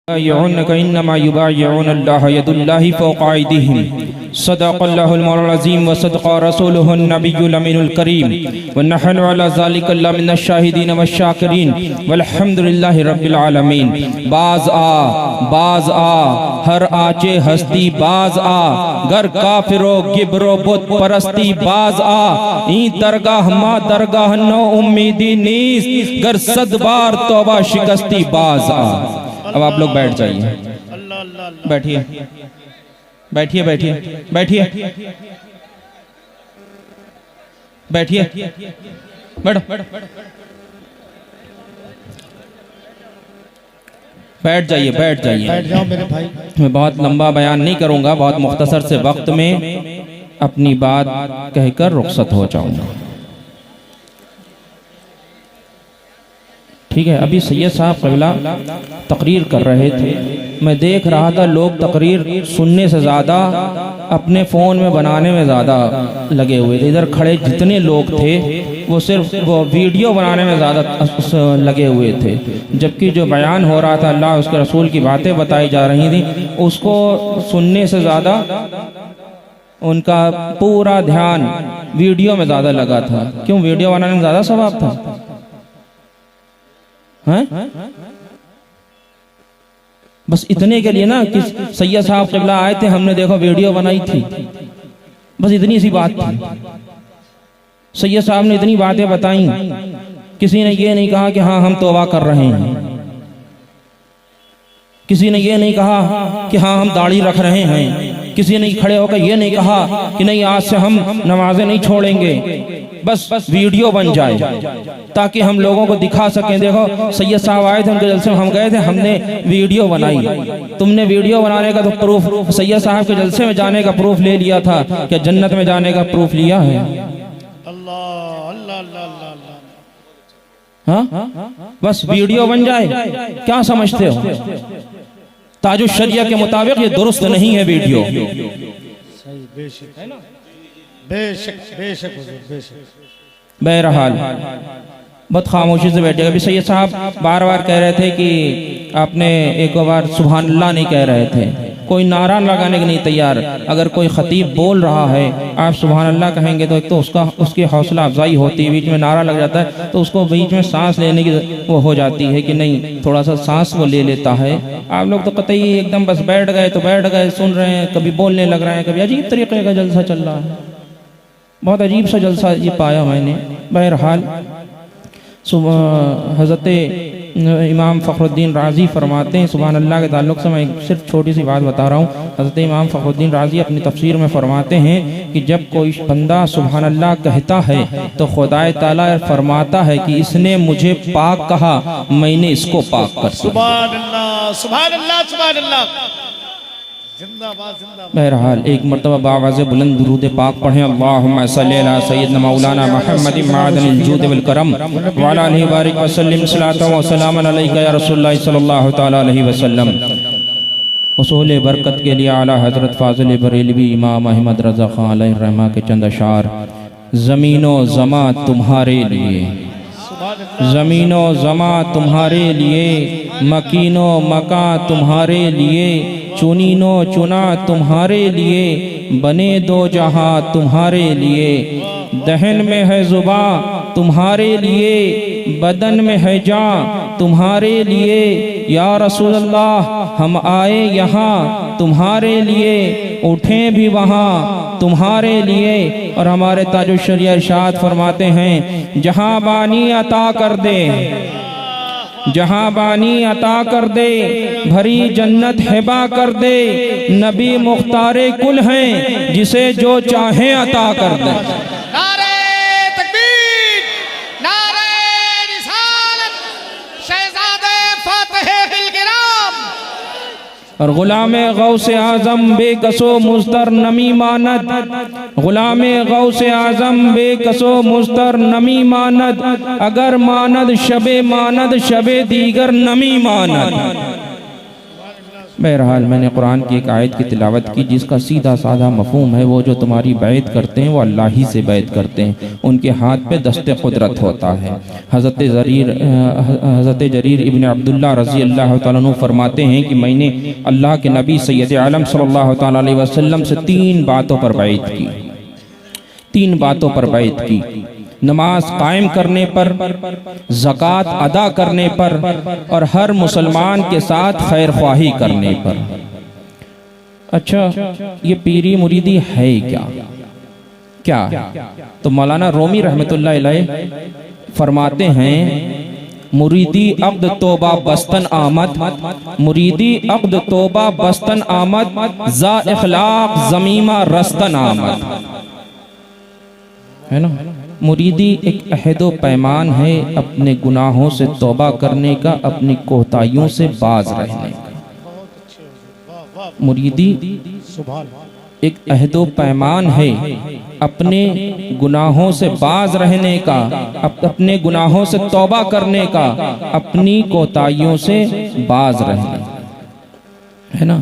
इन्नमा युबाय्यऊन अल्लाह यदुल्लाहि फौक़ा अयदीहिम सदक़ल्लाहुल मौलाना अज़ीम व सदक़ा रसूलुहुन नबियुल अमीनुल करीम व नहनु अला ज़ालिका मिनश शाहिदीन व शाकिरीन वल्हम्दुलिल्लाहि रब्बिल आलमीन। बाज़ आ हर आचे हस्ती बाज़ आ, गर काफिरो गिबरो बुत परस्ती बाज़ आ, ई दरगाह मा दरगाह नो उम्मीदी नीस, गर सद बार तौबा शिकस्ती बाज़ आ। अब आप लोग बैठ जाइए, बैठिए बैठिए बैठिए बैठिए बैठिए बैठो बैठ जाइए बैठ जाइए। बैठ जाओ मेरे भाई। मैं बहुत लंबा बयान नहीं करूंगा, बहुत मुख्तसर से वक्त में अपनी बात कहकर रुखसत हो जाऊंगा। ठीक है, अभी सैयद साहब क़िबला तकरीर कर रहे थे, मैं देख रहा था लोग तकरीर सुनने से ज़्यादा अपने फ़ोन में बनाने में ज़्यादा लगे हुए थे। इधर खड़े जितने लोग थे वो सिर्फ वो वीडियो बनाने में ज़्यादा लगे हुए थे, जबकि जो बयान हो रहा था अल्लाह उसके रसूल की बातें बताई जा रही थी, उसको सुनने से ज़्यादा उनका पूरा ध्यान वीडियो में ज़्यादा लगा था। क्यों? वीडियो बनाने में ज़्यादा सवाब था। हैं? बस इतने के लिए ना कि सैयद साहब क़िबला आए थे, हमने देखो वीडियो बनाई थी, बस इतनी सी बात थी। सैयद साहब ने इतनी बातें बताई, किसी ने ये नहीं कहा कि हाँ हम तौबा कर रहे हैं, किसी ने ये नहीं कहा कि हाँ हम दाढ़ी रख रहे हैं, किसी ने खड़े होकर ये नहीं कहा कि नहीं आज से हम नमाजें नहीं छोड़ेंगे। बस वीडियो बन जाए ताकि हम लोगों को दिखा सकें, देखो सैयद साहब आए थे उनके जलसे में हम गए थे, हमने वीडियो बनाई। तुमने वीडियो बनाने का तो प्रूफ, सैयद साहब के जलसे में जाने का प्रूफ ले लिया था, क्या जन्नत में जाने का प्रूफ लिया है? अल्लाह अल्लाह अल्लाह। हाँ, बस वीडियो बन जाए, क्या समझते हो? ताजुश शरिया के मुताबिक ये दुरुस्त नहीं है वीडियो। बेशक बेशक बेशक बेशक। बहरहाल बहुत खामोशी से बैठेगा। अभी सैयद साहब बार बार कह रहे थे कि आपने एक बार सुभान अल्लाह नहीं कह रहे थे, कोई नारा लगाने के नहीं तैयार। अगर कोई खतीब बोल रहा है आप सुभान अल्लाह कहेंगे तो एक तो उसकी हौसला अफजाई होती है, बीच में नारा लग जाता है तो उसको बीच में सांस लेने की वो हो जाती है कि नहीं थोड़ा सा सांस वो ले लेता है। आप लोग तो कतई एकदम बस बैठ गए तो बैठ गए, सुन रहे हैं, कभी बोलने लग रहे हैं, कभी अजीब तरीके का जलसा चल रहा है, बहुत अजीब सा जलसा ये पाया मैंने। बहरहाल हज़रत इमाम फ़खरुद्दीन राज़ी फरमाते हैं, सुभान अल्लाह के ताल्लुक़ से मैं सिर्फ छोटी सी बात बता रहा हूँ। हज़रत इमाम फ़खरुद्दीन राज़ी अपनी तफसीर में फरमाते हैं कि जब कोई बंदा सुभान अल्लाह कहता है तो खुदा ताला फरमाता है कि इसने मुझे पाक कहा, मैंने इसको पाक कर दिया। सुभान अल्लाह सुभान अल्लाह सुभान अल्लाह। बहरहाल एक मरतबा बावाज़े बुलंद दुरूद पाक पढ़ें। अल्लाहुम्मा सल्ली अला सय्यिदना मौलाना मुहम्मदिन मादनिल जूद वल करम व अला आलिहि बारिक व सल्लिम सलातन व सलामन अलैका या रसूलुल्लाह सल्लल्लाहु तआला अलैहि वसल्लम। उसूल बरकत के लिए आला हज़रत फाज़िल बरेलवी इमाम अहमद रज़ा ख़ान अलैहि रहमा के चंद अशार। ज़मीनो ज़मा तुम्हारे लिए, ज़मीनो ज़मा तुम्हारे लिए, मकीनो मका तुम्हारे लिए, चुनीनो चुना तुम्हारे लिए, बने दो जहां तुम्हारे लिए, दहन में है जुबां तुम्हारे लिए, बदन में है जान तुम्हारे लिए। या रसूल अल्लाह हम आए यहाँ तुम्हारे लिए, उठें भी वहाँ तुम्हारे लिए। और हमारे ताजुश शरिया इरशाद फरमाते हैं, जहाँ बानी अता कर दे, जहाँ बानी अता कर दे, भरी जन्नत हिबा कर दे, नबी मुख्तारे कुल हैं, जिसे जो चाहे अता कर दे। नारे तकबीर, नारे रिसालत, शहजादे फातिह किराम। और गुलामे गौसे आजम बेकसो मुस्तर नमी मानद, गुलामे गौसे आजम बेकसो मुस्तर नमी मानद, अगर मानद शबे दीगर नमी मानद। बहरहाल मैंने कुरान की एक आयत की तिलावत की जिसका सीधा साधा मफहूम है, वो जो तुम्हारी बैत करते हैं वो अल्लाह ही से बैत करते हैं, उनके हाथ पे दस्ते कुदरत होता है। हज़रत जरीर इब्न अब्दुल्ला रज़ी अल्लाह तआला अन्हु फरमाते हैं कि मैंने अल्लाह के नबी सैयद आलम सल्लल्लाहु तआला अलैहि वसल्लम से 3 बातों पर बैत की, 3 बातों पर बैत की। नमाज कायम करने पर, ज़कात अदा करने पर और हर मुसलमान के साथ खैर ख्वाही करने पर। अच्छा, ये पीरी मुरीदी है क्या? तो मौलाना रूमी रहमतुल्लाह अलैह फरमाते हैं, मुरीदी अब्द तोबा बस्तन आमद, मुरीदी अब्द तोबा बस्तन आमद, जा इखलाक ज़मीमा रस्तन आमद, है ना। मुरीदी एक अहदो पैमान है अपने गुनाहों से तौबा करने का, अपनी कोताहियों से बाज रहने का। मुरीदी एक अहदो पैमान है अपने गुनाहों से बाज रहने का, अपने गुनाहों से तौबा करने का, अपनी कोताहियों से बाज रहने का, है ना।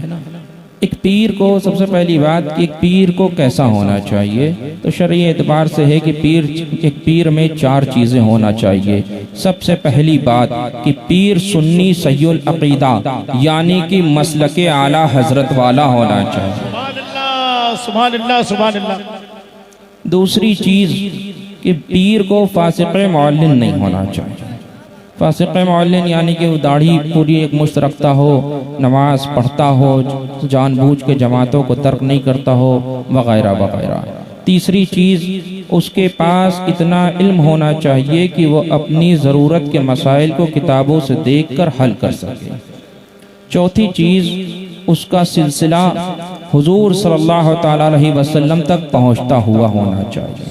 एक पीर को सबसे पहली बात कि एक पीर को कैसा होना चाहिए, तो शरई एतबार से है कि एक पीर में 4 चीज़ें होना चाहिए। सबसे पहली बात कि पीर सुन्नी सहीहुल अक़ीदा यानी कि मसलके आला हजरत वाला होना चाहिए। सुभान अल्लाह, सुभान अल्लाह। दूसरी चीज़ कि पीर को फासिक़े मुअल्लिन नहीं होना चाहिए। फासिक़े मुअल्लिन यानी कि वो दाढ़ी पूरी एक मुश्त रखता हो, नमाज पढ़ता हो, जानबूझ के जमातों को तर्क नहीं करता हो, वगैरह वगैरह। तीसरी चीज़, उसके पास इतना इल्म होना चाहिए कि वो अपनी ज़रूरत के मसाइल को किताबों से देखकर हल कर सके। चौथी चीज़, उसका सिलसिला हुजूर सल्लल्लाहु तआला अलैहि वसल्लम तक पहुँचता हुआ होना चाहिए।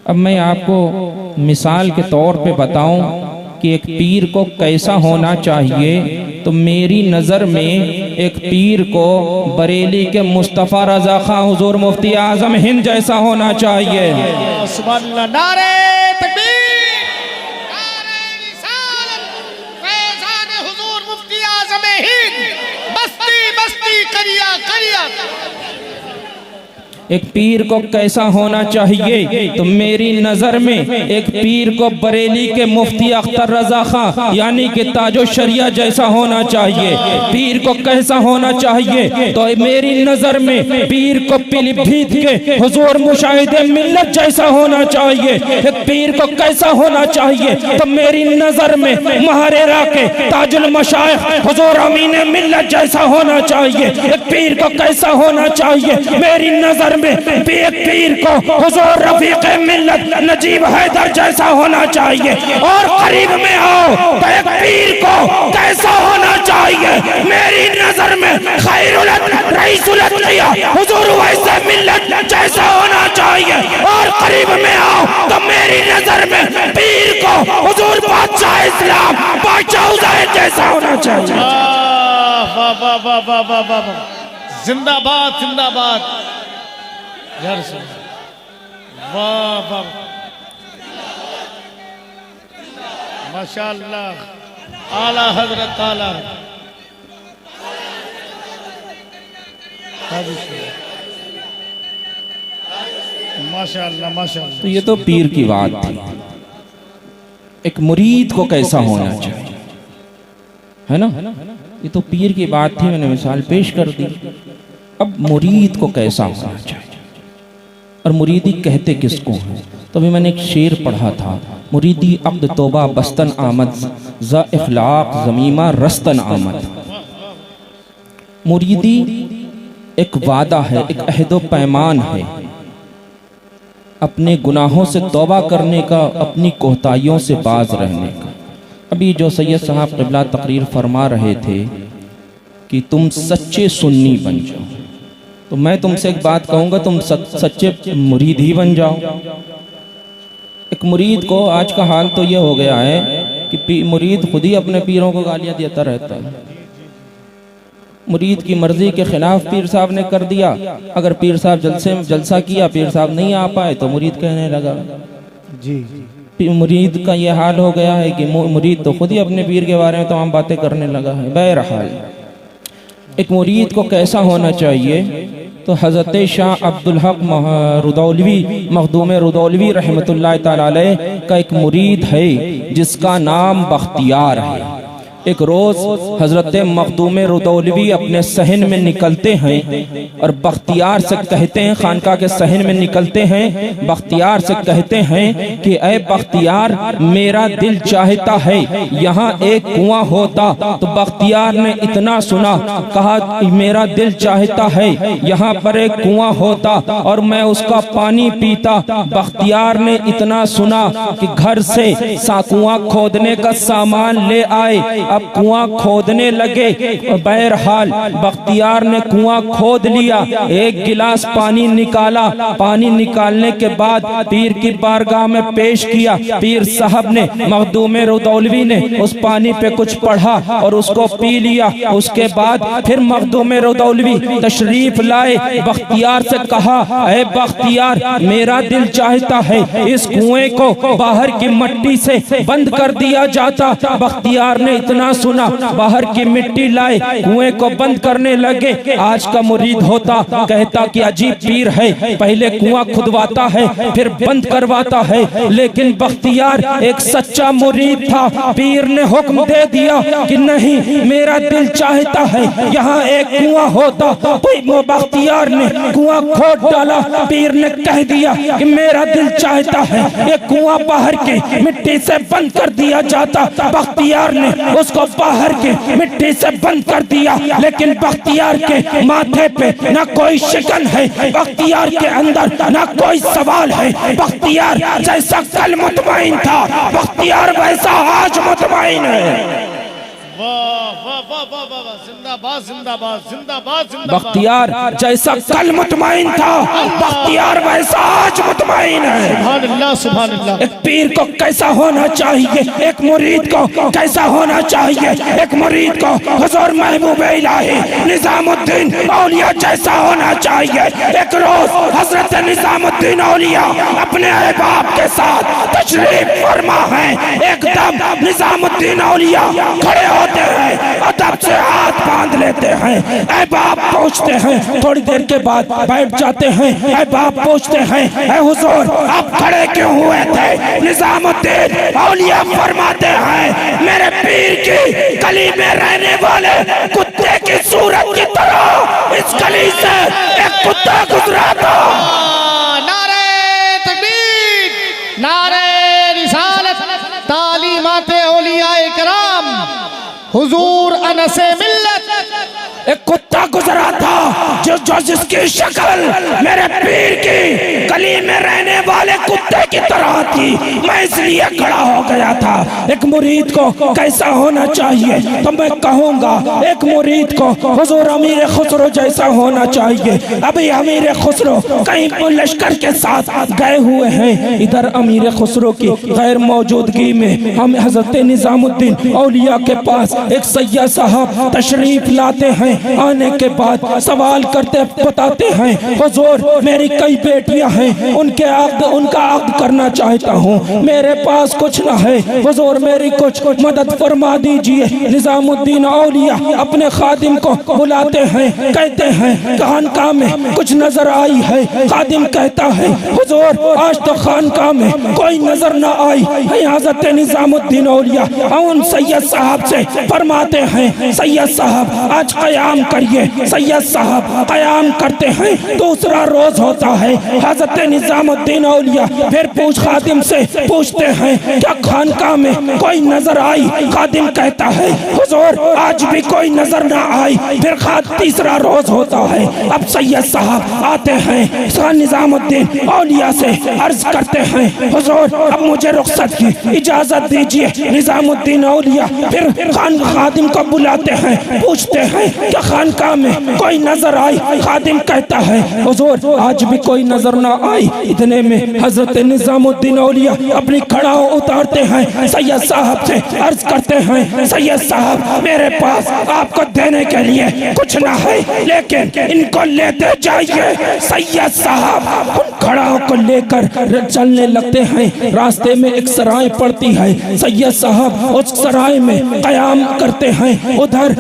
अब मैं आपको मिसाल के तौर पे बताऊं कि एक पीर को कैसा होना चाहिए, तो मेरी नज़र में एक पीर को बरेली के मुस्तफ़ा रज़ा खां हुजूर मुफ्ती आज़म हिंद जैसा होना चाहिए। सुभान अल्लाह, नारे तकबीर, नारे रिसालत, फैज़ान हुजूर मुफ्ती आज़म हिंद, बस्ती बस्ती करिया करिया। एक पीर को कैसा होना चाहिए, तो मेरी नज़र में एक पीर को बरेली के मुफ्ती अख्तर रज़ा खां यानी कि ताजो शरिया जैसा होना चाहिए। पीर को कैसा होना चाहिए, तो मेरी नज़र में पीर को पीलीभीत के हुजूर मुशाहिदे मिल्लत जैसा होना चाहिए। एक पीर को कैसा होना चाहिए, तो मेरी नज़र में महरेरा के ताजुल मशाइख हुजूर अमीन मिल्लत जैसा होना चाहिए। एक पीर को कैसा होना चाहिए, मेरी नज़र एक पीर को हुजूर रफीक मिल्लत नजीब हैदर जैसा होना चाहिए। और करीब में आओ तो एक पीर को कैसा होना चाहिए, मेरी नजर में खैरुल रईसुल अत्किया हुजूर वैसे मिल्लत जैसा होना चाहिए। और करीब में आओ तो मेरी नजर में पीर को हुजूर बादशाह इस्लाम बादशाह उज़ैर जैसा होना चाहिए। वाह वाह वाह वाह वाह वाह, जिंदाबाद जिंदाबाद, वाह वाह, माशाअल्लाह, आला हजरत आला। माशाअल्लाह माशाअल्लाह। तो ये तो पीर की बात थी। एक मुरीद को कैसा होना चाहिए, है ना, ये तो पीर की बात थी, मैंने मिसाल पेश कर दी। अब मुरीद को कैसा होना चाहिए और मुरीदी कहते किसको हैं, तो अभी मैंने एक शेर पढ़ा था, मुरीदी अब्द तोबा बस्तन आमद, ज़ा इखलाक ज़मीमा रस्तन आमद। मुरीदी एक वादा है, एक अहदो पैमान है, अपने गुनाहों से तौबा करने का, अपनी कोताहियों से बाज रहने का। अभी जो सैयद साहब क़िबला तकरीर फरमा रहे थे कि तुम सच्चे सुन्नी बन जाओ, तो मैं तुमसे एक बात कहूँगा, तुम सच्चे मुरीद ही बन जाओ। एक मुरीद को आज का हाल तो ये हो गया है कि मुरीद खुद ही अपने पीरों को गालियाँ देता रहता है। मुरीद की मर्जी के खिलाफ पीर साहब ने कर दिया, अगर पीर साहब जलसा किया, पीर साहब नहीं आ पाए तो मुरीद कहने लगा जी। मुरीद का ये हाल हो गया है कि मुरीद तो खुद ही अपने पीर के बारे में तमाम बातें करने लगा है। बहरहाल एक मुरीद को कैसा होना चाहिए? तो हज़रत शाह अब्दुल हक रुदौलवी मखदूम रुदौलवी रहमतुल्लाह ताला अलैह का एक मुरीद है जिसका नाम बख्तियार है। एक रोज हजरत मखदूम रुदौलवी अपने सहन में निकलते हैं और बख्तियार से कहते हैं, खानका के सहन में निकलते हैं, बख्तियार से कहते हैं कि ऐ बख्तियार, मेरा दिल चाहता है यहाँ एक कुआं होता। तो बख्तियार ने इतना सुना, कहा मेरा दिल चाहता है यहाँ पर एक कुआं होता और मैं उसका पानी पीता। बख्तियार ने इतना सुना कि घर से कुआं खोदने का सामान ले आए। अब कुआं खोदने लगे। बहरहाल बख्तियार ने कुआं खोद लिया, एक गिलास पानी निकाला। पानी निकालने के बाद पीर की बारगाह में पेश किया। पीर साहब ने, मखदूम रुदौलवी ने उस पानी पे कुछ पढ़ा और उसको पी लिया। उसके बाद फिर मखदूम रुदौलवी तशरीफ लाए। बख्तियार से कहा, ऐ बख्तियार, मेरा दिल चाहता है इस कुएं को बाहर की मिट्टी से बंद कर दिया जाता। बख्तियार ने इतना सुना, बाहर की मिट्टी लाए, कुएं को बंद करने लगे। आज का मुरीद होता, कहता कि अजीब पीर है, पहले कुआं खुदवाता है फिर बंद करवाता है। लेकिन बख्तियार एक सच्चा मुरीद था। पीर ने हुक्म दे दिया कि नहीं, मेरा दिल चाहता है यहाँ एक कुआं होता। तो बख्तियार ने कुआं खोद डाला। पीर ने कह दिया कि मेरा दिल चाहता है एक कुआं बाहर की मिट्टी से बंद कर दिया जाता। बख्तियार ने उसको बाहर की मिट्टी से बंद कर दिया। लेकिन बख्तियार के माथे पे ना कोई शिकन है, बख्तियार के अंदर ना कोई सवाल है। बख्तियार जैसा कल मुतमईन था, बख्तियार वैसा आज मुतमईन है। जिंदाबाद जिंदाबाद जिंदाबाद जिंदाबाद। बख्तियार जैसा कल मुतमईन था, बख्तियार वैसा आज मुतमईन है। सुभान अल्लाह सुभान अल्लाह। एक पीर को कैसा होना चाहिए, एक मुरीद को कैसा होना चाहिए? एक मुरीद को हुजूर महबूब इलाही निजामुद्दीन औलिया जैसा होना चाहिए। एक रोज हजरत निजामुद्दीन औलिया अपने अहबाब के साथ तशरीफ फरमा है। एकदम निजामुद्दीन औलिया खड़े होते हैं, अदब से हाथ बांध लेते हैं। अहबाब पूछते हैं, थोड़ी देर के बाद बैठ जाते हैं। अहबाब पूछते हैं, ऐ हुजूर, आप खड़े क्यों हुए थे? निजामुद्दीन औलिया फरमाते हैं, मेरे पीर की गली में रहने वाले कुत्ते की सूरत की तरह इस गली से एक कुत्ता गुजरा था। नारे तकबीर, नारे रिसालत, तालीमाते औलियाए कराम, हुजूर अनसे मिल्लत। एक कुत्ता गुजरा था जो जिसकी शक्ल मेरे पीर की गली में रहने वाले कुत्ते की तरह थी। मैं इसलिए खड़ा हो गया था। एक मुरीद को कैसा होना चाहिए? तो मैं कहूँगा एक मुरीद को हुजूर अमीर खुसरो जैसा होना चाहिए। अभी अमीर खुसरो कहीं लश्कर के साथ गए हुए हैं। इधर अमीर खुसरो की गैर मौजूदगी में हम हजरत निजामुद्दीन औलिया के पास एक सैयद साहब तशरीफ लाते हैं। आने के बाद सवाल करते बताते हैं, हुजूर मेरी कई बेटियां हैं, उनका अक़्द करना चाहता हूँ, मेरे पास कुछ न है, हुजूर मेरी कुछ मदद फरमा दीजिए। निजामुद्दीन औलिया अपने खादिम को बुलाते हैं, कहते हैं खानकाह में कुछ नजर आई है। खादिम कहता है, हुजूर आज तो खानकाह में कोई नजर न आई। हजरत निजामुद्दीन औलिया उन सैयद साहब से फरमाते हैं, सैयद साहब आज कयाम करिए। सैयद साहब कयाम करते हैं। दूसरा रोज होता है। हजरत निजामुद्दीन औलिया फिर खादिम से पूछते हैं, क्या खानकाह में कोई नजर आई? खादिम कहता है, हुजूर आज भी कोई नजर ना आई। फिर तीसरा रोज होता है। अब सैयद साहब आते हैं, निजामुद्दीन औलिया से अर्ज करते हैं, हुजूर अब मुझे रुखसत की इजाजत दीजिए। निजामुद्दीन औलिया फिर खादिम को बुलाते हैं, पूछते हैं क्या खानकाह में कोई नजर आई? खादिम कहता है, हुजूर आज भी कोई नजर ना आई। इतने में हजरत हजरत निजामुद्दीन औलिया अपनी खड़ाओं उतारते हैं, सैयद साहब से अर्ज करते हैं, सैयद साहब मेरे पास आपको देने के लिए कुछ ना है, लेकिन इनको लेते जाइए। सैयद साहब उन खड़ाओं को लेकर चलने लगते हैं। रास्ते में एक सराय पड़ती है, सैयद साहब उस सराय में कयाम करते हैं। उधर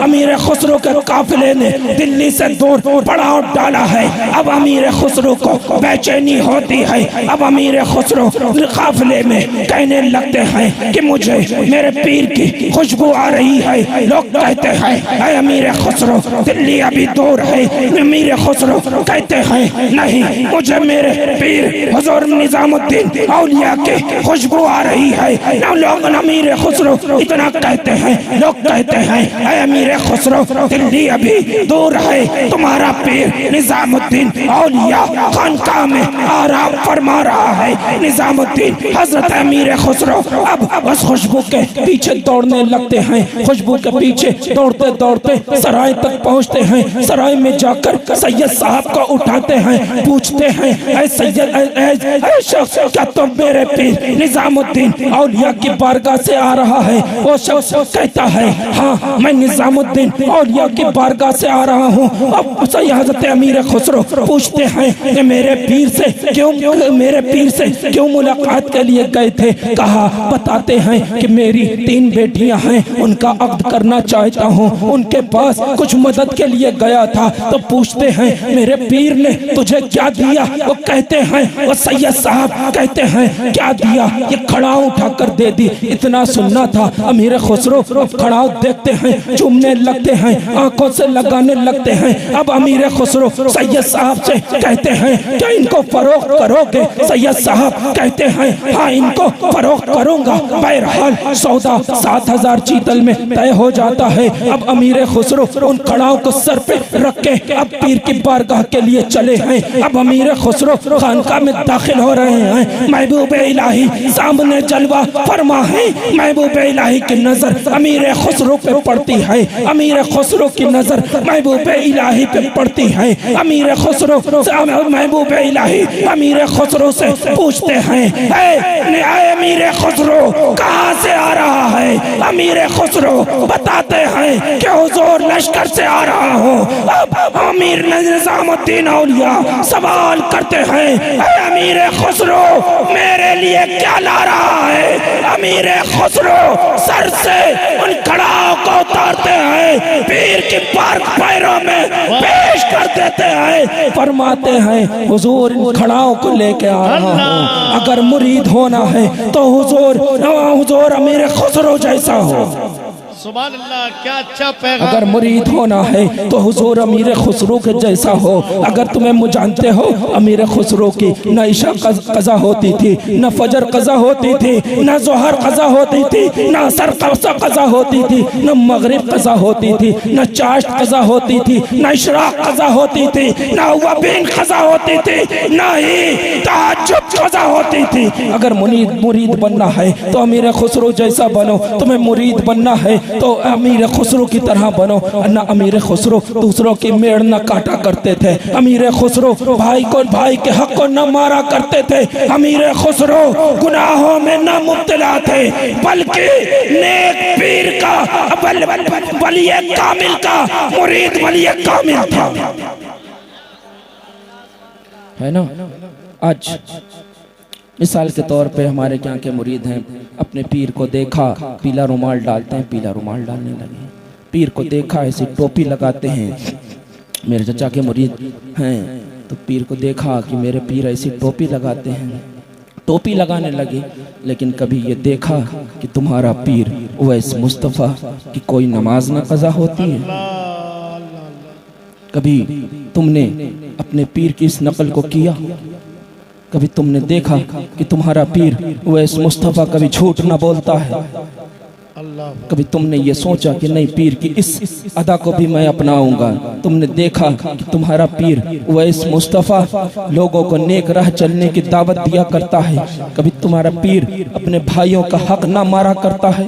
अमीर खुसरो के काफिले ने दिल्ली से दूर पड़ाव डाला है। अब अमीर खुसरो को बेचैनी होती है। अब अमीर खुसरो काफिले में कहने लगते हैं कि मुझे मेरे पीर की खुशबू आ रही है। लोग कहते हैं अमीर खुसरो दिल्ली अभी दूर है। अमीर खुसरो कहते हैं नहीं, मुझे मेरे पीर हुजूर निजामुद्दीन औलिया की खुशबू आ रही है। लोग अमीर खुसरो इतना कहते हैं, लोग कहते हैं अमीर खुसरो दिल्ली अभी दूर है, तुम्हारा पीर निजामुद्दीन औलिया खानकाह में आराम फरमा रहा है। निजामुद्दीन हजरत अमीर खुसरो अब उस खुशबू के पीछे दौड़ने लगते हैं। खुशबू के पीछे दौड़ते दौड़ते सराय तक पहुंचते हैं। सराय में जाकर सैयद साहब को उठाते हैं, पूछते हैं ऐ सैयद ऐ शख्स क्या तुम मेरे पीर निजामुद्दीन औलिया की बारगाह से आ रहा है? वो शख्स कहता है हाँ मैं निजामुद्दीन औलिया की बारगाह से आ रहा हूँ। अब सैयद हजरत अमीर खुसरो पूछते हैं कि मेरे पीर से क्यों मुलाकात के लिए गए थे? कहा बताते हैं कि मेरी 3 बेटियां हैं, उनका अक़्द करना चाहता हूँ, उनके पास कुछ मदद के लिए गया था। तो पूछते हैं मेरे पीर ने तुझे क्या दिया? वो कहते हैं, वो सैयद साहब कहते हैं क्या दिया? ये खड़ाऊ उठाकर दे दी। इतना सुनना था। अमीर खुसरो खड़ाऊ देखते हैं, चूमने लगते हैं, आंखों से लगाने लगते हैं। अब अमीर खुसरो सैयद साहब से कहते हैं क्या इनको फरोख्त करोगे? सैयद साहब कहते हैं हाँ इनको फरोख्त करूंगा। बहरहाल सौदा 7,000 चीतल में तय हो जाता है। अब अमीर खुसरो उन खड़ाओं को सर पे रख के अब पीर की बारगाह के लिए चले हैं। अब अमीर खुसरो खानकाह में दाखिल हो रहे हैं। महबूब इलाही सामने जलवा फरमा है। महबूब इलाही की नजर अमीर खुसरो पे पड़ती है। अमीर खुसरो की नजर महबूब इलाही पे पड़ती है। अमीर खुसरो महबूब इलाही अमीर खुसरो से पूछते हैं अमीर खुसरो कहाँ से आ रहा है? अमीर खुसरो बताते हैं कि हुजूर लश्कर से आ रहा हूँ। अब अमीर निजामुद्दीन औलिया सवाल करते हैं अमीर खुसरो मेरे लिए क्या ला रहा है? अमीर खुसरो सर से उन खड़ाओं को उतारते हैं, पीर की पैरों में पेश कर देते हैं, फरमाते हैं हुजूर इन खड़ाओं को लेके आ रहा हूँ। अगर मुरीद होना है तो हुजूर अमीर खुसरो जैसा हो। सुभान अल्लाह, क्या अच्छा पैगाम। अगर मुरीद होना है तो हुजूर अमीर खुसरो के जैसा हो। अगर तुम्हें जानते हो अमीर खुसरो की न इशा कज़ा होती थी, न फजर कज़ा होती थी, न ज़ोहर कज़ा होती थी, न असर कज़ा होती थी, न मगरिब कज़ा होती थी, न चाश्त कज़ा होती थी, न इशराक कज़ा होती थी, न वबीन कज़ा होती थी, न ही तहज्जुद कज़ा होती थी। अगर मुरीद बनना है तो अमीर खुसरो जैसा बनो। तुम्हें मुरीद बनना है तो अमीर खुसरो की तरह बनो। ना अमीर खुसरो दूसरों की मेड़ न काटा करते थे। अमीर खुसरो भाई के हक को न मारा करते थे। अमीर खुसरो गुनाहों में न मुब्तला थे, बल्कि नेक पीर का वलिय कामिल का मुरीद वलिय कामिल था। है ना? आज मिसाल के तौर पे हमारे यहाँ के मुरीद हैं, अपने पीर को देखा पीला रुमाल डालते हैं, पीला रुमाल डालने लगे। पीर को देखा ऐसी टोपी लगाते हैं। मेरे चचा के मुरीद हैं तो पीर को देखा कि मेरे पीर ऐसी टोपी लगाते हैं, टोपी लगाने लगे। लेकिन कभी ये देखा कि तुम्हारा पीर उवैस मुस्तफ़ा की कोई नमाज न कज़ा होती है? कभी तुमने अपने पीर की इस नकल को किया? कभी तुमने देखा कि तुम्हारा पीर उवैस मुस्तफ़ा कभी झूठ ना बोलता है? कभी तुमने ये सोचा कि नहीं पीर की इस अदा को भी मैं अपनाऊंगा? तुमने देखा कि तुम्हारा पीर उवैस मुस्तफ़ा लोगों को नेक राह चलने की दावत दिया करता है? कभी तुम्हारा पीर अपने भाइयों का हक ना मारा करता है?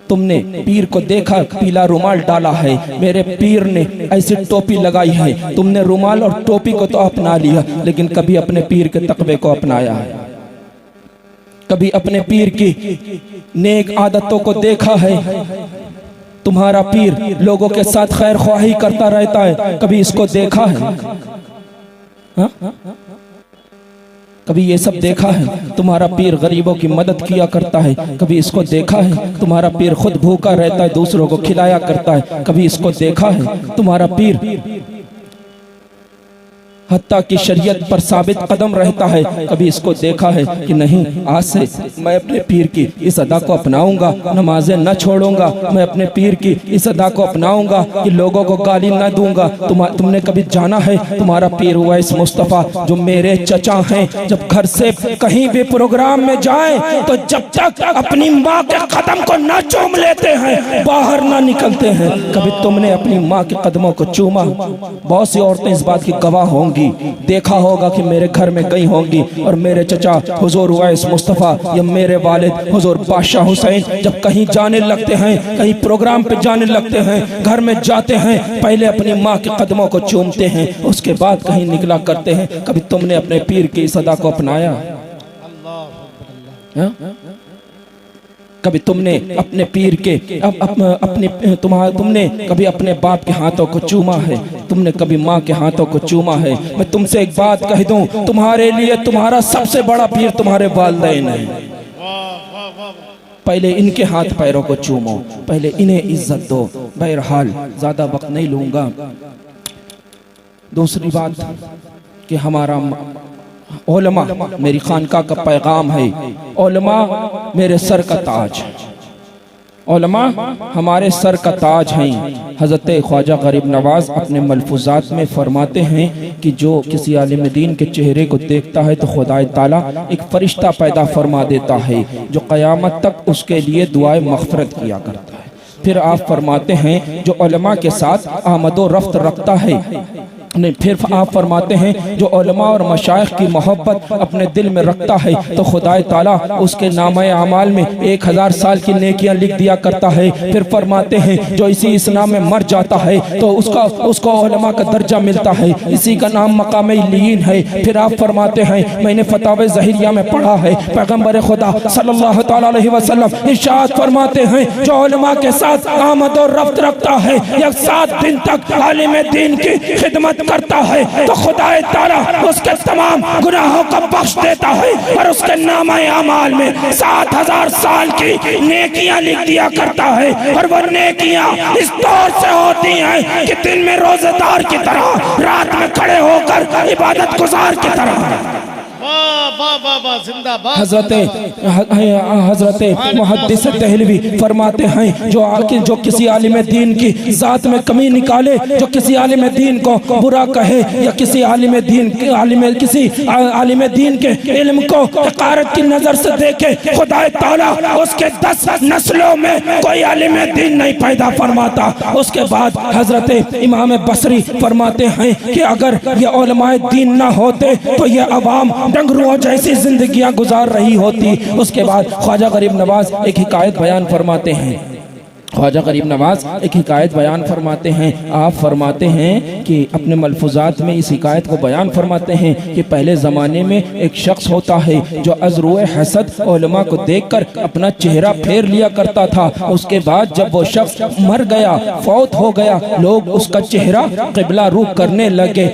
तुमने पीर को देखा पीला रुमाल डाला है, मेरे पीर ने ऐसी टोपी लगाई है। तुमने रुमाल और टोपी को तो अपना लिया, लेकिन कभी अपने पीर के तकवे को अपनाया है? कभी अपने पीर की नेक आदतों को देखा है? तुम्हारा पीर लोगों के साथ खैर ख्वाही करता रहता है, कभी इसको देखा है? हा? कभी ये सब देखा है? तुम्हारा पीर गरीबों की मदद किया करता है, कभी इसको देखा है? तुम्हारा पीर खुद भूखा रहता है, दूसरों को खिलाया करता है, कभी इसको देखा है? तुम्हारा पीर हत्ता की शरीयत पर साबित कदम रहता है, कभी इसको देखा है कि नहीं आज से मैं अपने पीर की इस अदा को अपनाऊंगा, नमाजें न छोड़ूंगा, मैं अपने पीर की इस अदा को अपनाऊंगा कि लोगों को गाली न दूंगा। तुमने कभी जाना है तुम्हारा पीर उवैस मुस्तफ़ा जो मेरे चचा हैं, जब घर से कहीं भी प्रोग्राम में जाए तो जब तक अपनी माँ के कदम को न चूम लेते हैं बाहर न निकलते हैं। कभी तुमने अपनी माँ के कदमों को चूमा? बहुत सी औरतें इस बात की गवाह होंगी, देखा होगा कि मेरे घर में गई होंगी और मेरे चचा हुजूर उवैस मुस्तफ़ा या मेरे वालिद हुजूर बादशाह हुसैन जब कहीं जाने लगते हैं, कहीं प्रोग्राम पे जाने लगते हैं, घर में जाते हैं, पहले अपनी माँ के कदमों को चूमते हैं, उसके बाद कहीं निकला करते हैं। कभी तुमने अपने पीर की इस अदा को अपनाया? कभी तुमने अपने पीर के तुमने कभी अपने बाप के हाथों को चूमा है? तुमने कभी माँ के हाथों को चूमा है? मैं तुमसे एक बात कह दूं, तुम्हारे लिए तुम्हारा सबसे बड़ा पीर तुम्हारे वालिदैन है। पहले इनके हाथ पैरों को चूमो, पहले इन्हें इज्जत दो। बहरहाल ज्यादा वक्त नहीं लूंगा। दूसरी बात कि हमारा उलमा मेरी खानका का पैगाम है, उलमा मेरे सर का ताज, उलमा हमारे सर का ताज हैं। हज़रत ख्वाजा गरीब नवाज अपने मलफूजात में फरमाते हैं कि जो किसी आलिम दीन के चेहरे को देखता है तो खुदा ताला एक फरिश्ता पैदा फरमा देता है जो क़यामत तक उसके लिए दुआए मग़फ़िरत किया करता है। फिर आप फरमाते हैं जो उलमा के साथ आमदो रफ्त रखता है, नहीं फिर आप फरमाते हैं जो उलमा और मशाइख की मोहब्बत अपने दिल में रखता है तो खुदाए ताला उसके नामे अमाल में 1000 साल की नेकियां लिख दिया करता है। फिर फरमाते हैं जो इसी इस्लाम में मर जाता है तो उसको उलमा का दर्जा मिलता है, इसी का नाम मकाम इल्लियीन है। फिर आप फरमाते हैं मैंने फतावे ज़हिरिया में पढ़ा है, पैगम्बर खुदा सल्लल्लाहु तआला अलैहि वसल्लम इरशाद फरमाते हैं जो उलमा के साथ आमद और रफ्त रखता है या 7 दिन तक आलिम दीन की खिदमत करता है तो खुदाए ताला उसके तमाम गुनाहों को बख्श देता है और उसके नामे अमाल में 7000 साल की नेकियां लिख दिया करता है। और वो नेकियां इस तौर से होती हैं कि दिन में रोजेदार की तरह, रात में खड़े होकर इबादत गुजार की तरह। हजरत मुहद्दिस दहलवी फरमाते हैं जो किसी आलिम दीन की जात में कमी निकाले, जो किसी आलिम दीन को बुरा कहे या किसी आलिम दीन के इल्म को हक़ारत की नजर से देखे, खुदा ताला उसके 10 नस्लों में कोई आलिम दीन नहीं पैदा फरमाता। उसके बाद हजरत इमाम बसरी फरमाते हैं कि अगर ये उलमाए दीन ना होते तो ये अवाम डंगरुओं जैसी जिंदगियां गुजार रही होती। उसके बाद ख्वाजा गरीब नवाज एक हिकायत बयान फरमाते हैं, ख्वाजा गरीब नवाज एक हिकायत बयान फरमाते हैं। आप फरमाते हैं कि अपने मलफूजात में इस हिकायत को बयान फरमाते हैं कि पहले ज़माने में एक शख्स होता है जो अज़रुए हसद उलमा को देखकर अपना चेहरा फेर लिया करता था। उसके बाद जब वो शख्स मर गया, फौत हो गया, लोग उसका चेहरा क़िबला रू करने लगे।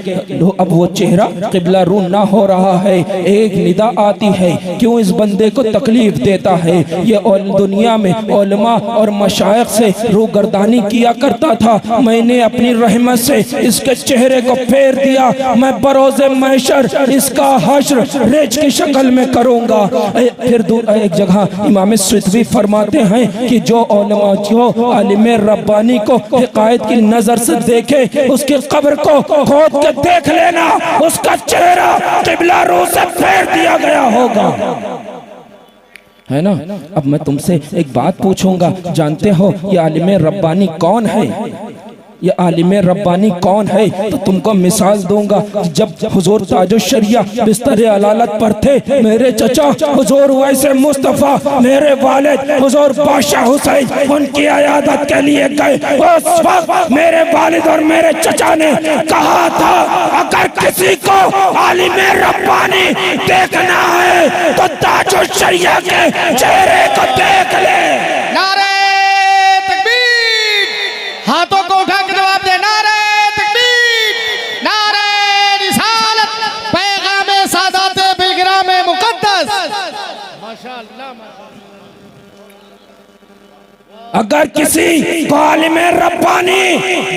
अब वो चेहरा क़िबला रू ना हो रहा है, एक निदा आती है क्यों इस बंदे को तकलीफ देता है। ये दुनिया में उलमा और मशाइख से रूगर्दानी किया करता था, मैंने अपनी रहमत से इसके चेहरे को फेर दिया, मैं बरोज़े महशर इसका हश्र रेज की शक्ल में करूंगा। फिर एक जगह इमाम सिद्दी फरमाते हैं कि जो उलमा जो आलिम रब्बानी को हिकायत की नजर से देखे उसकी कब्र को खोद के देख लेना, उसका चेहरा क़िबला रू से फेर दिया गया होगा, है ना। अब मैं तुमसे एक बात पूछूंगा, जानते हो ये आलिम रब्बानी कौन है? ये आलिम रब्बानी कौन है? तो तुमको मिसाल दूंगा। जब हुजूर ताजो शरिया बिस्तर अलालत पर थे, मेरे चचा हुजूर वैसे मुस्तफ़ा, मेरे वालिद हुजूर बादशाह हुसैन उनकी अयादत के लिए गए। उस वक्त मेरे वालिद और मेरे चचा ने कहा था, अगर किसी को आलिम रब्बानी देखना है तो ताजो शरिया के चेहरे को देख ले। नारे तकबीर, हाथों को उठा के जवाब दे। नारे तकबीर, नारे रिसालत, पैगाम सादात बिलगिराम मुकद्दस। माशाअल्लाह। अगर किसी को आलिम रब्बानी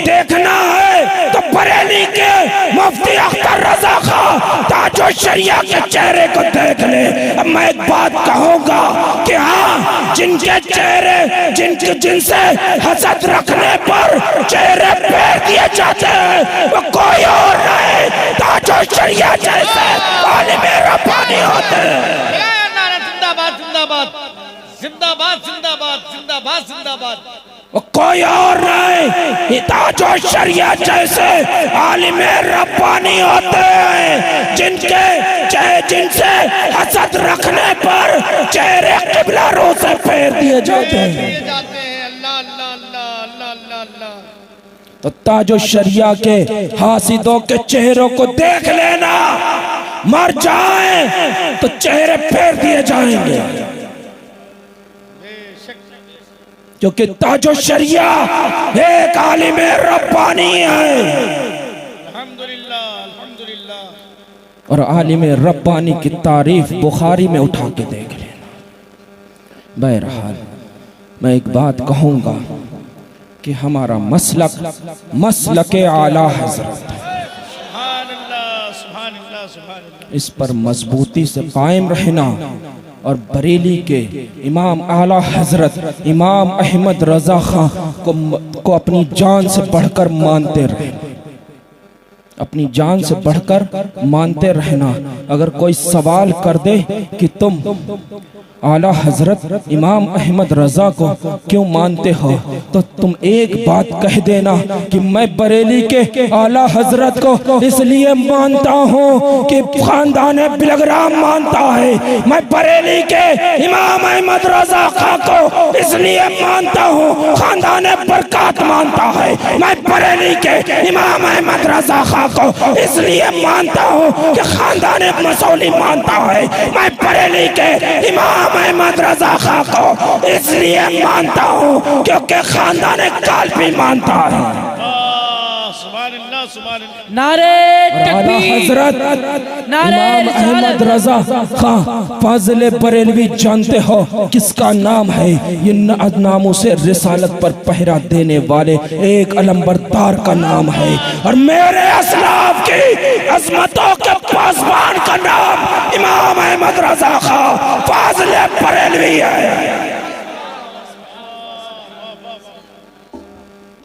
देखना है तो बरेली के मुफ्ती अख्तर रजा खां ताजो शरिया के चेहरे को देख ले। अब मैं एक बात कहूँगा कि हाँ, जिनके चेहरे जिनसे हसद रखने पर चेहरे फेर दिए जाते हैं, वो कोई और नहीं, ताजो शरिया जैसे आलिम रब्बानी होते हैं। नारे जिंदाबाद जिंदाबाद जिंदाबाद जिंदाबाद जिंदाबाद जिंदाबाद। वो कोई और नहीं, ताजो शरिया जैसे आलिम रब्बानी होते हैं, जिनसे हसद रखने पर चेहरे किबला रो से फेर दिए जाते हैं। अल्लाह अल्लाह अल्लाह अल्लाह अल्लाह अल्लाह। तो ताजो शरिया के हासिदों के चेहरों को देख लेना, मर जाए तो चेहरे फेर दिए जाएंगे, क्योंकि ताजो शरिया एक आलिम रब्बानी है। अल्हम्दुलिल्लाह अल्हम्दुलिल्लाह। और आलिम रब्बानी की तारीफ बुखारी में उठा के देख लेना। बहरहाल मैं एक बात कहूँगा कि हमारा मसलक आला हजरत, इस पर मजबूती से कायम रहना और बरेली के इमाम आला हजरत इमाम अहमद रजा खां को अपनी जान से बढ़कर मानते रहे, अपनी जान से बढ़कर मानते रहना। अगर कोई सवाल कर दे कि तुम आला हजरत इमाम अहमद रजा को क्यों मानते हो, तो तुम एक बात कह देना कि मैं बरेली के आला हजरत को इसलिए मानता हूँ कि खानदान बिलग्राम मानता है, मैं बरेली के इमाम अहमद रजा खां को इसलिए मानता हूँ खानदान बरकत मानता है, मैं बरेली के इमाम अहमद रजा खां को इसलिए मानता हूँ कि खानदान मसौली मानता है, मैं बरेली के इमाम अहमद रजा खां को इसलिए मानता हूँ क्योंकि खानदान कालपी मानता है। नारे हजरत इमाम अहमद रजा खां फाजिल बरेलवी जानते हो किसका नाम है? ये नामों से रिसालत पर पहरा देने वाले एक अलंबरदार का नाम है, और मेरे असलाफ की अजमतों के पासबान का नाम इमाम अहमद रजा खां फाजिल बरेलवी है।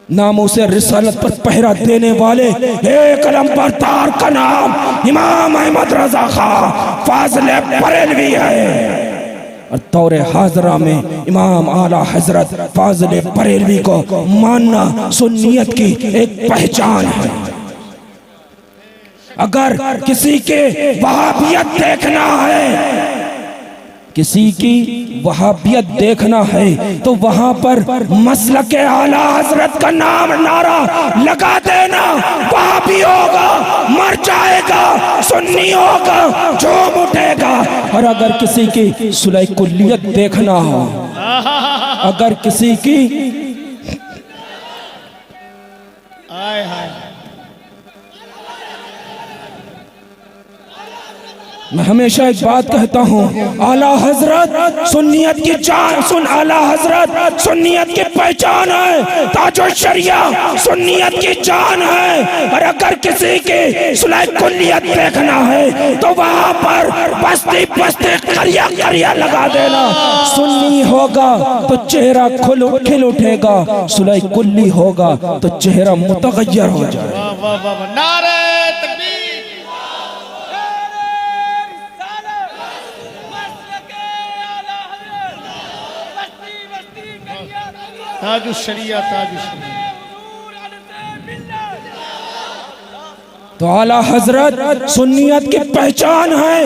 नामों से रिसालत पर पहरा देने वाले एक अलंबरदार का नाम इमाम अहमद रजा खां फाजिल बरेलवी है। और तौरे हाजरा में इमाम आला हजरत फाजिल बरेलवी को मानना सुन्नियत की एक पहचान है। अगर किसी के वहाबियत देखना है, किसी की वहाबियत देखना है तो वहां पर मसलक आला हजरत का नाम नारा लगा देना, वहाबी होगा, मर जाएगा, सुन्नी होगा, झूम उठेगा। और अगर किसी की सुलह कुल्लियत देखना हो, अगर किसी की मैं हमेशा एक बात कहता हूँ, आला हजरत सुन्नियत की जान, आला हजरत सुन्नियत की पहचान है, ताजो शरिया सुन्नियत की जान है। और अगर किसी की सुलह कुल्लियत देखना है तो वहाँ पर बस्ती बस्ती करिया करिया लगा देना, सुन्नी होगा तो चेहरा खिल उठेगा, सुलह कुल्ली होगा तो चेहरा मुतगय्यर हो जाए। नारे ताजुश शरिया ताजुश शरिया। तो आला हजरत सुन्नियत की पहचान है,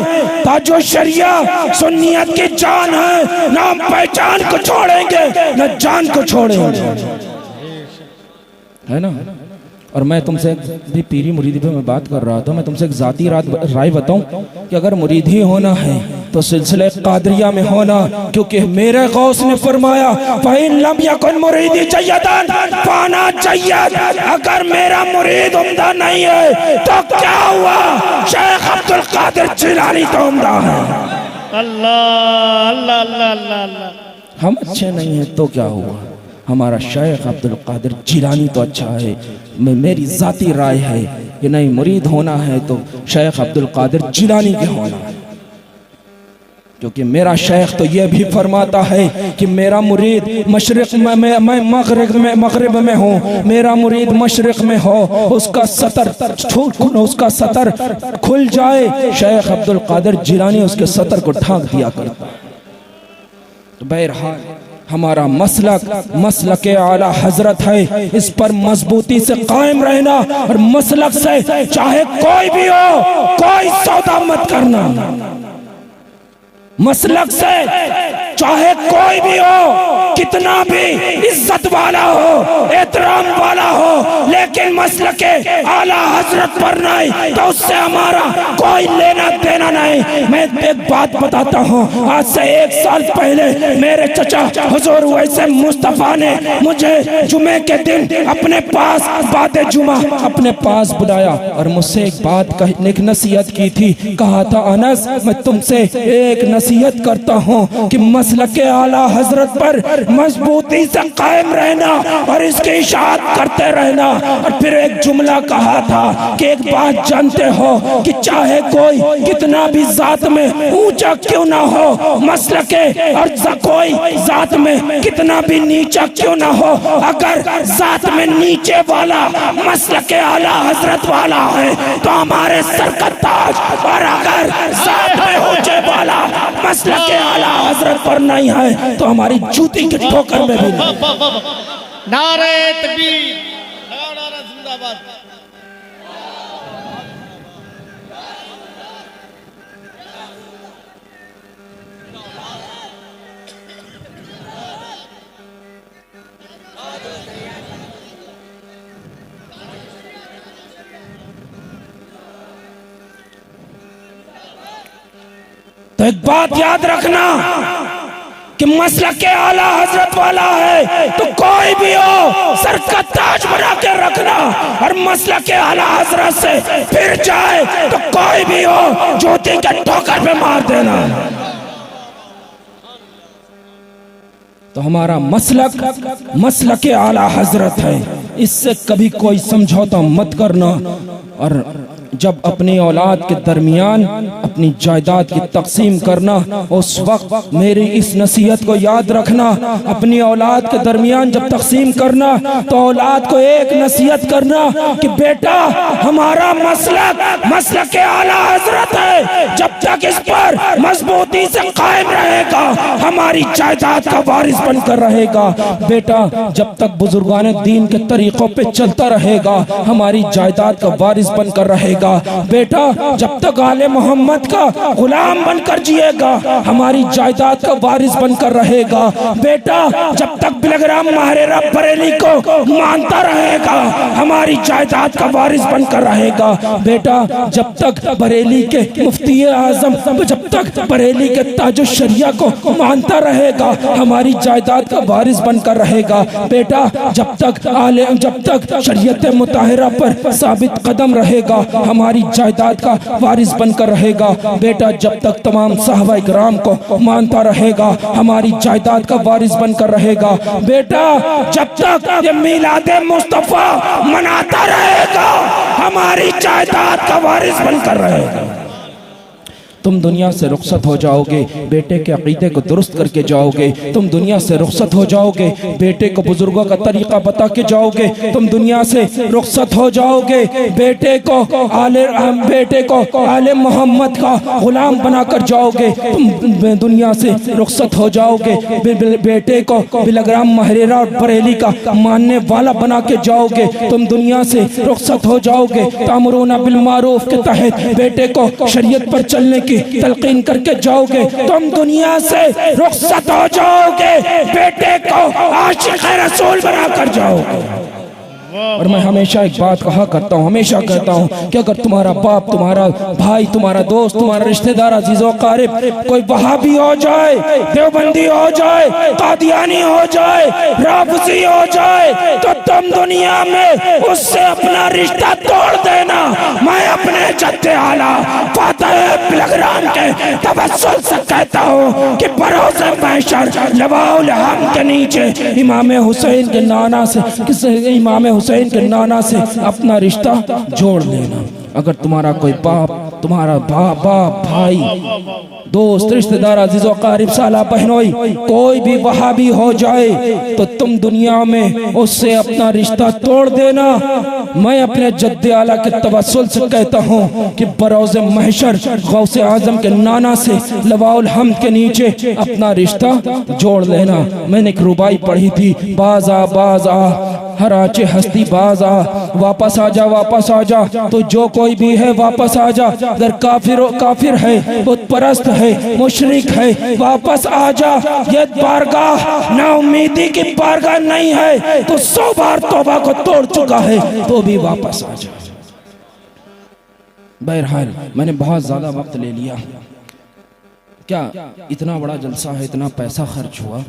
ताजो शरिया सुन्नियत की जान है। ना हम पहचान को छोड़ेंगे न जान को छोड़ेंगे, है ना। और मैं तुमसे भी पीरी मुरीदी पे मैं बात कर रहा था, मैं तुमसे एक जाती राय बताऊं कि अगर मुरीदी होना है तो सिलसिले कादरिया में होना, क्योंकि मेरे गौस ने फरमाया फ़इन लम यकुन मुरीदी जय्यदन फाना जय्यद, अगर मेरा मुरीद उम्दा नहीं है तो क्या हुआ, शेख अब्दुल कादिर जिलानी तो उम्दा है। अल्लाह अल्लाह अल्लाह अल्लाह अल्लाह। हम अच्छे नहीं हैं तो क्या हुआ, हमारा शेख अब्दुल कादिर जिलानी तो अच्छा है। मेरी जाती राय है कि नहीं, मुरीद होना है तो शेख अब्दुल कादिर जिलानी के होना है, क्योंकि मेरा शेख तो ये भी फरमाता है कि मेरा मुरीद मशरिक में, मैं मगरिब में हूँ, मेरा मुरीद मशरिक में हो, उसका सतर खुल जाए, शेख अब्दुल कादिर जिलानी उसके सतर को ढांक दिया करता। तो बहरहाल हमारा मसलक आला हजरत है, इस पर मजबूती से कायम रहना, और मसलक से चाहे कोई भी हो कोई सौदा मत करना। मसलक से चाहे कोई भी हो, कितना भी इज्जत वाला हो, एहतराम वाला हो, लेकिन मसलक के आला हजरत पर नहीं तो उससे हमारा कोई लेना देना नहीं। मैं एक बात बताता हूँ, आज से 1 साल पहले मेरे चचा हुजूर वैसे मुस्तफा ने मुझे जुमे के दिन अपने पास बात जुमा अपने पास बुलाया और मुझसे एक बात एक नसीहत की थी। कहा था अनस, मैं तुमसे एक नसीहत करता हूँ कि मसलक के आला हजरत पर मजबूती से कायम रहना और इसकी इशाअत करते रहना। और फिर एक जुमला कहा था कि एक बात जानते हो कि चाहे कोई कितना भी जात में ऊंचा क्यों ना हो, मसलक के और कोई जात में कितना भी नीचा क्यों ना हो, अगर जात में नीचे वाला मसलक के आला हजरत वाला है तो हमारे सर का ताज, और अगर जात में ऊंचे वाला मसलक के आला हजरत पर नहीं है तो हमारी जूती के ठोकर में भी नहीं। नारे तकबीर, नारा जिंदाबाद। तो एक बात याद रखना कि मसलक के आला हजरत वाला है तो कोई भी हो सर का ताज बना के रखना, और मसलक के आला हजरत से फिर जाए तो कोई भी हो ज्योति के ठोकर पे मार देना। तो हमारा मसलक के आला हजरत है, इससे कभी कोई समझौता मत करना। और जब अपनी औलाद के दरमियान अपनी जायदाद की तकसीम करना, उस वक्त मेरी इस नसीहत को याद रखना। अपनी औलाद के दरमियान जब तकसीम करना तो औलाद को एक नसीहत करना कि बेटा हमारा मसलक के आला हजरत है, जब तक इस पर मजबूती से कायम रहेगा हमारी जायदाद का वारिस बनकर रहेगा। बेटा जब तक बुजुर्गान दीन के तरीकों पे चलता रहेगा हमारी जायदाद का वारिस बनकर रहेगा। बेटा जब तक आले मोहम्मद का गुलाम बनकर जिएगा हमारी जायदाद का वारिस बनकर रहेगा। बेटा जब तक बिलग्राम महरेरा बरेली को मानता रहेगा हमारी जायदाद का वारिस बनकर रहेगा। बेटा जब तक बरेली के मुफ्ती आजम, जब तक बरेली के ताजो शरिया को मानता रहेगा हमारी जायदाद का वारिस बनकर रहेगा। बेटा जब तक शरीयत मुताहिरा पर साबित कदम रहेगा हमारी जायदाद का वारिस बनकर रहेगा। बेटा जब तक तमाम सहाबा इकराम को मानता रहेगा हमारी जायदाद का वारिस बनकर रहेगा। बेटा जब तक ये मिलादे मुस्तफा मनाता रहेगा हमारी जायदाद का वारिस बनकर रहेगा। तुम दुनिया से रुखसत हो जाओगे, बेटे के अकीदे को दुरुस्त करके जाओगे। तुम दुनिया से रुखसत हो जाओगे, बेटे को बुजुर्गों का तरीका बता के जाओगे। तुम दुनिया से रुखसत हो जाओगे, बेटे को आले मोहम्मद का गुलाम बनाकर जाओगे। तुम दुनिया से रुखसत हो जाओगे, बेटे को बिलग्राम महरेरा और बरेली का मानने वाला बना के जाओगे। तुम दुनिया से रुखसत हो जाओगे, तामुरूना बिल मारूफ के तहत बेटे को शरीयत पर चलने की तलकीन करके जाओगे। तुम दुनिया से रुखसत हो जाओगे, बेटे को आशिक़ रसूल बनाकर जाओगे। और मैं हमेशा एक बात कहा करता हूँ, हमेशा कहता हूँ कि अगर तुम्हारा बाप, तुम्हारा भाई, तुम्हारा दोस्त, तुम्हारा रिश्तेदार, अजीज़ो क़ारिब कोई वहाबी हो जाए, देवबंदी हो जाए, कादियानी हो जाए, राफ़ज़ी हो जाए, तो तुम दुनिया में उससे अपना रिश्ता तोड़ देना। मैं अपने जद्दे आला फ़ातिह बिलग्राम के तवस्सुल से कहता हूँ कि बरोज़े महशर लवाउल हम्द के नीचे इमाम हुसैन के नाना से हुसैन के नाना से अपना रिश्ता जोड़ लेना। अगर तुम्हारा कोई बाप, तुम्हारा बाप, भाई, दोस्त, रिश्तेदार, अजीज़ो क़ारिब, साला बहनोई कोई भी वहाबी हो जाए तो तुम दुनिया में उससे अपना रिश्ता तोड़ देना। मैं अपने जद्दे आला के तवस्सुल से कहता हूँ कि बरोज़े महशर गौसे आज़म के नाना से लवाउल हम्द के नीचे अपना रिश्ता जोड़ लेना। मैंने एक रुबाई पढ़ी थी, बाज़ा बाज़ा हर आचे हस्ती बाज आ, वापस आ जा, वापस आ जा, तो जो कोई भी है वापस आ जा। अगर काफिर है, बुत परस्त है, मुशरिक है, वापस आ जा। ये बारगाह ना उम्मीदी की बारगाह नहीं है, तो 100 बार तौबा को तोड़ चुका है, तो भी वापस आ जा। बहरहाल मैंने बहुत ज्यादा वक्त ले लिया। क्या इतना बड़ा जलसा है, इतना पैसा खर्च हुआ,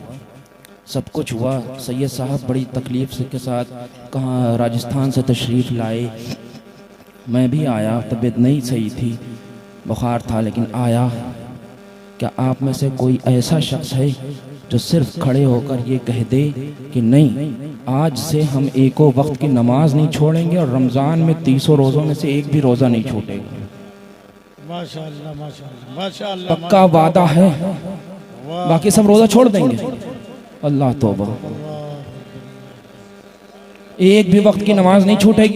सब कुछ हुआ। सैयद साहब बड़ी तकलीफ से के साथ कहाँ राजस्थान से तशरीफ़ लाए। मैं भी आया, तबीयत नहीं सही थी, बुखार था, लेकिन आया। क्या आप में से कोई ऐसा शख्स है जो सिर्फ खड़े होकर ये कह दे कि नहीं, आज से हम एको वक्त की नमाज नहीं छोड़ेंगे और रमज़ान में 300 रोज़ों में से एक भी रोज़ा नहीं छूटेगा? माशाअल्लाह, माशाअल्लाह, माशाअल्लाह, पक्का वादा है, बाकी सब रोज़ा छोड़ देंगे। अल्लाह तौबा, एक भी वक्त की नमाज नहीं छूटेगी।